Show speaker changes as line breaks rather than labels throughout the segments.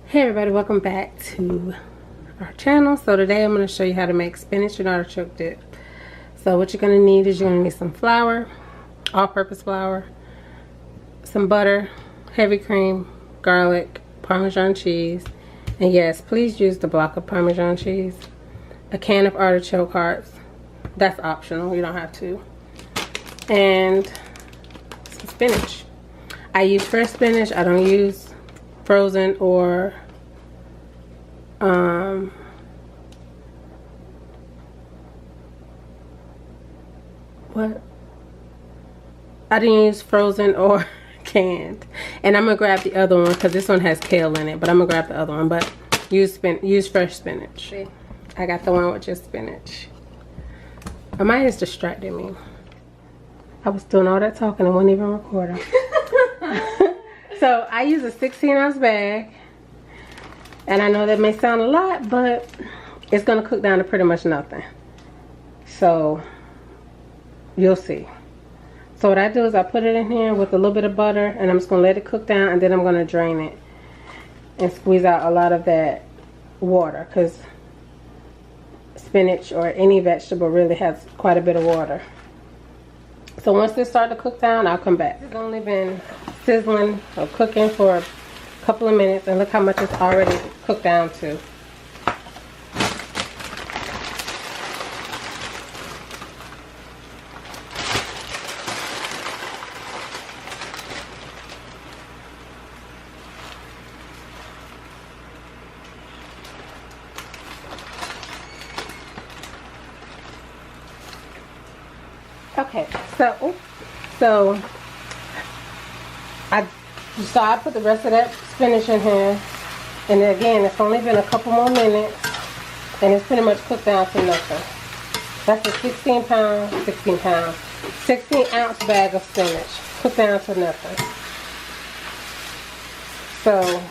Hey everybody, welcome back to our channel. So today I'm going to show you how to make spinach and artichoke dip. So what you're going to need is you're going to need some flour, all-purpose flour, some butter, heavy cream, garlic, parmesan cheese, and yes, please use the block of parmesan cheese, a can of artichoke hearts, that's optional, you don't have to, and some spinach. I use fresh spinach, I don't use frozen or I didn't use frozen or canned. And I'm gonna grab the other one because this one has kale in it, but I'm gonna grab the other one. But use fresh spinach. I got the one with just spinach. Mine is distracting me. I was doing all that talking and wasn't even recording. So I use a 16-ounce bag, and I know that may sound a lot, but it's gonna cook down to pretty much nothing. So you'll see. So what I do is I put it in here with a little bit of butter, and I'm just gonna let it cook down, and then I'm gonna drain it and squeeze out a lot of that water, because spinach or any vegetable really has quite a bit of water. So once this starts to cook down, I'll come back. It's only been sizzling or cooking for a couple of minutes, and look how much it's already cooked down to. Okay, so I put the rest of that spinach in here, and again, it's only been a couple more minutes, and it's pretty much cooked down to nothing. That's a 16-ounce bag of spinach, cooked down to nothing. So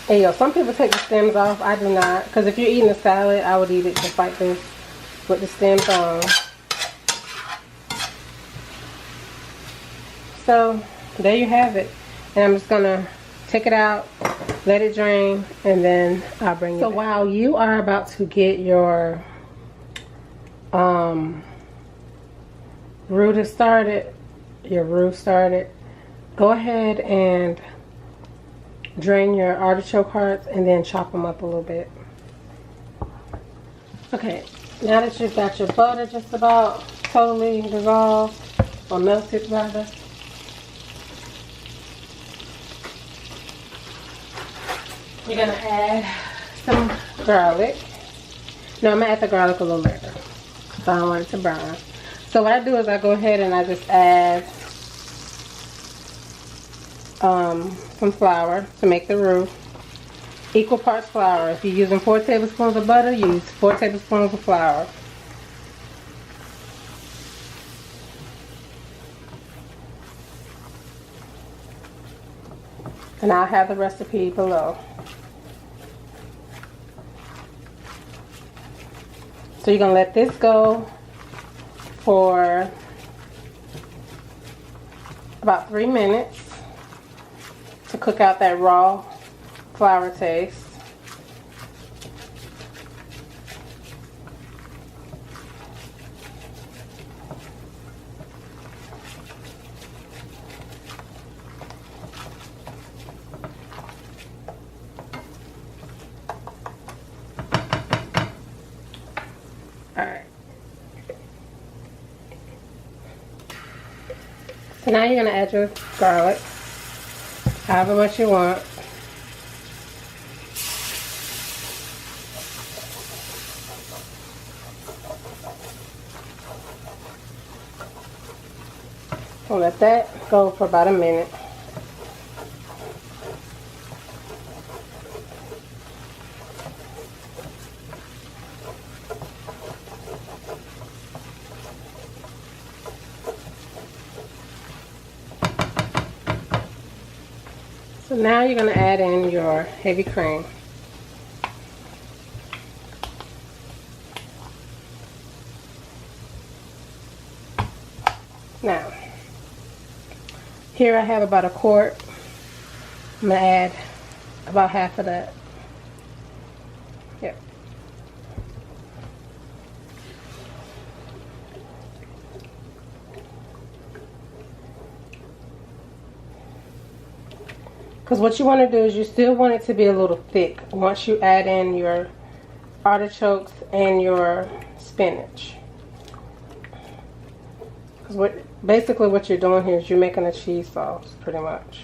and yo, some people take the stems off. I do not, because if you're eating a salad, I would eat it just like this with the stems on. So there you have it, and I'm just gonna take it out, let it drain, and then I'll bring it back. So while you are about to get your roux started, go ahead and drain your artichoke hearts and then chop them up a little bit. Okay, now that you've got your butter just about totally dissolved, or melted rather, you're gonna add some garlic. No, I'm gonna add the garlic a little later, so I don't want it to burn. So what I do is I go ahead and I just add some flour to make the roux. Equal parts flour. If you're using 4 tablespoons of butter, use 4 tablespoons of flour. And I'll have the recipe below. So you're gonna let this go for about 3 minutes to cook out that raw flour taste. Alright. So now you're going to add your garlic, however much you want. We'll let that go for about a minute. So now you're going to add in your heavy cream. Now, here I have about a quart. I'm going to add about half of that. Yep. Because what you want to do is you still want it to be a little thick once you add in your artichokes and your spinach. Because basically what you're doing here is you're making a cheese sauce pretty much.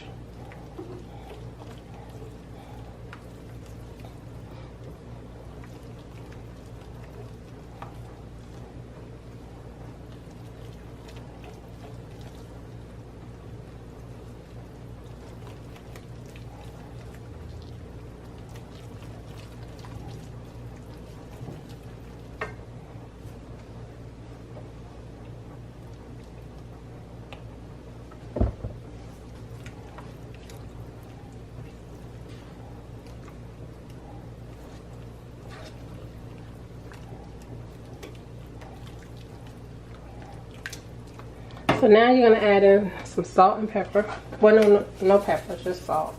So now you're going to add in some salt and pepper. Well, no pepper, just salt.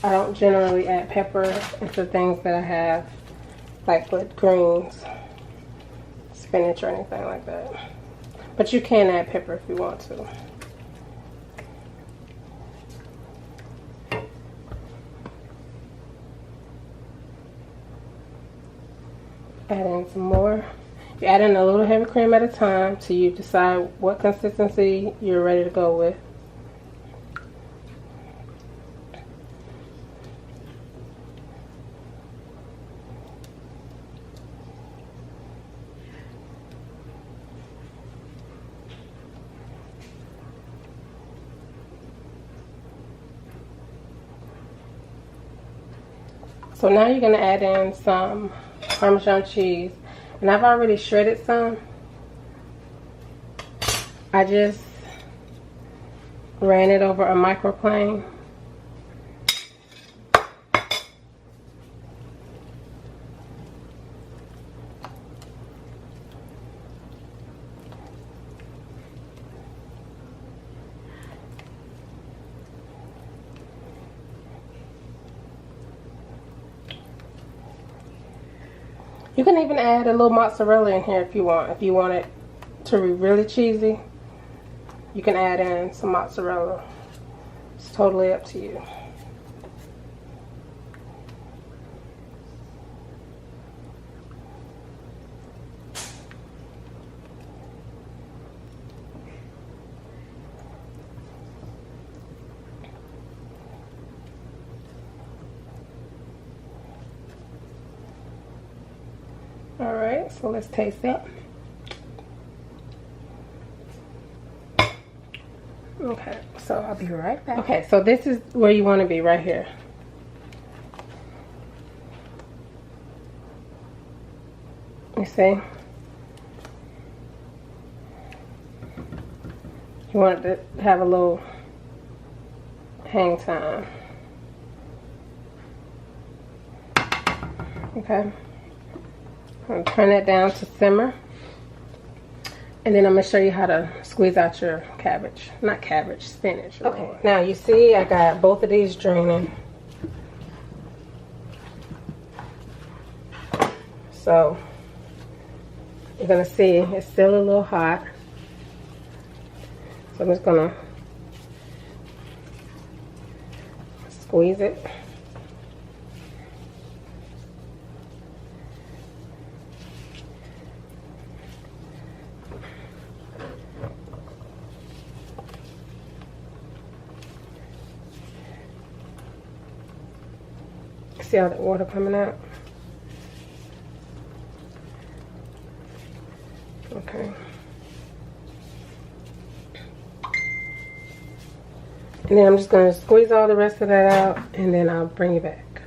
I don't generally add pepper into things that I have, like with greens, spinach, or anything like that. But you can add pepper if you want to. Add in some more. You add in a little heavy cream at a time till you decide what consistency you're ready to go with. So now you're going to add in some Parmesan cheese. And I've already shredded some. I just ran it over a microplane. You can even add a little mozzarella in here if you want. If you want it to be really cheesy, you can add in some mozzarella. It's totally up to you. Alright, so let's taste it. Okay, so I'll be right back. Okay, so this is where you want to be, right here. You see? You want it to have a little hang time. Okay. I'm gonna turn that down to simmer. And then I'm gonna show you how to squeeze out your cabbage. Not cabbage, spinach. Okay, Lord. Now you see I got both of these draining. So you're gonna see it's still a little hot. So I'm just gonna squeeze it. See all that water coming out? Okay. And then I'm just going to squeeze all the rest of that out, and then I'll bring you back.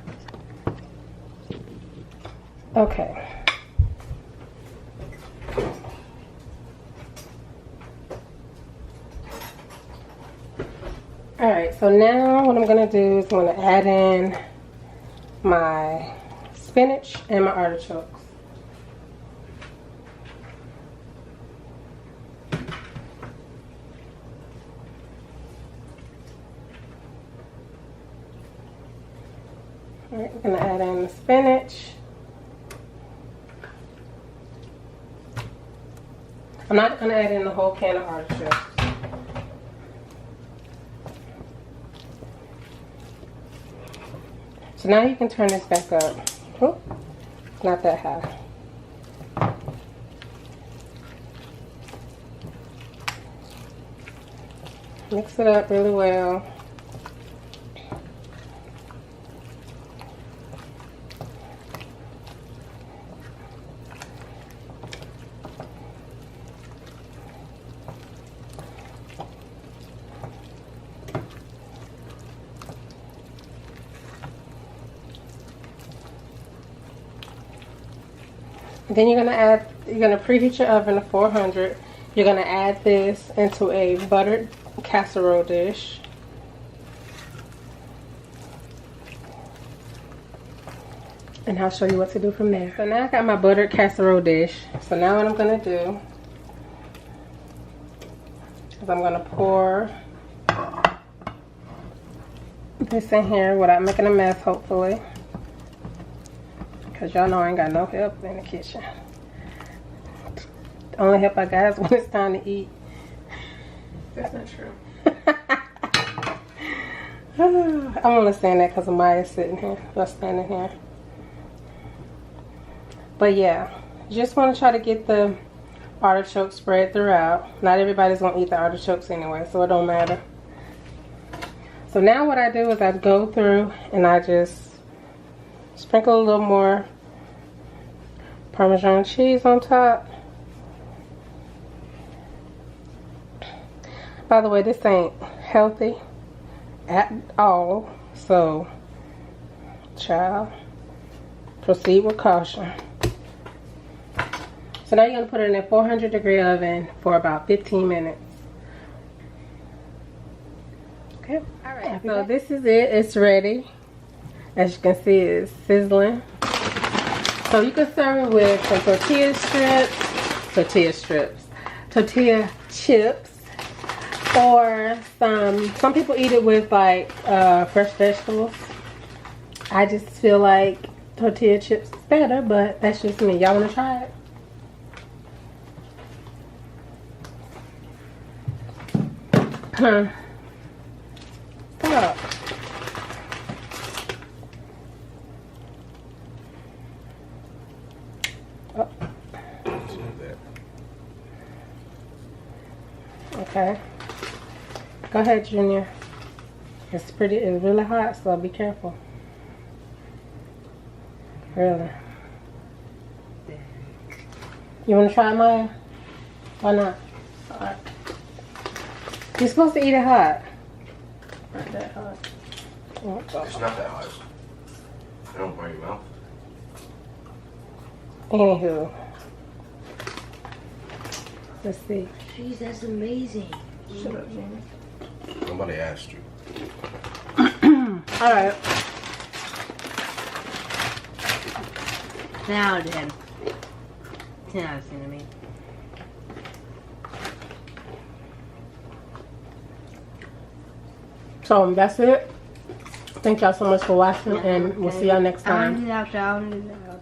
Okay. Alright, so now what I'm going to do is I'm going to add in my spinach and my artichokes. Alright, we're gonna add in the spinach. I'm not gonna add in the whole can of artichokes. So now you can turn this back up. Oh, not that high. Mix it up really well. Then you're gonna preheat your oven to 400. You're gonna add this into a buttered casserole dish. And I'll show you what to do from there. So now I got my buttered casserole dish. So now what I'm gonna do is I'm gonna pour this in here without making a mess, hopefully. Because y'all know I ain't got no help in the kitchen. The only help I got is when it's time to eat. That's not true. I'm only saying that because Amaya's sitting here. Or standing here. But yeah, just want to try to get the artichoke spread throughout. Not everybody's going to eat the artichokes anyway, so it don't matter. So now what I do is I go through and I just sprinkle a little more Parmesan cheese on top. By the way, this ain't healthy at all, so child, proceed with caution. So now you're going to put it in a 400-degree oven for about 15 minutes. Okay, alright, so this is it. It's ready. As you can see, it's sizzling. So you can serve it with some tortilla chips, or some people eat it with like fresh vegetables. I just feel like tortilla chips is better, but that's just me. Y'all wanna try it? Stop. Okay. Go ahead, Junior. It's really hot, so be careful. Really. You want to try mine? Why not? Alright. You're supposed to eat it hot. Not that hot.
It's not that hot. I don't burn your mouth.
Anywho. Let's see.
Jeez, that's amazing.
Shut up, Jamie.
Nobody asked you.
Alright.
Now then. 10 out of 10 to me.
So that's it. Thank y'all so much for watching, and we'll see y'all next time.
I want to do that.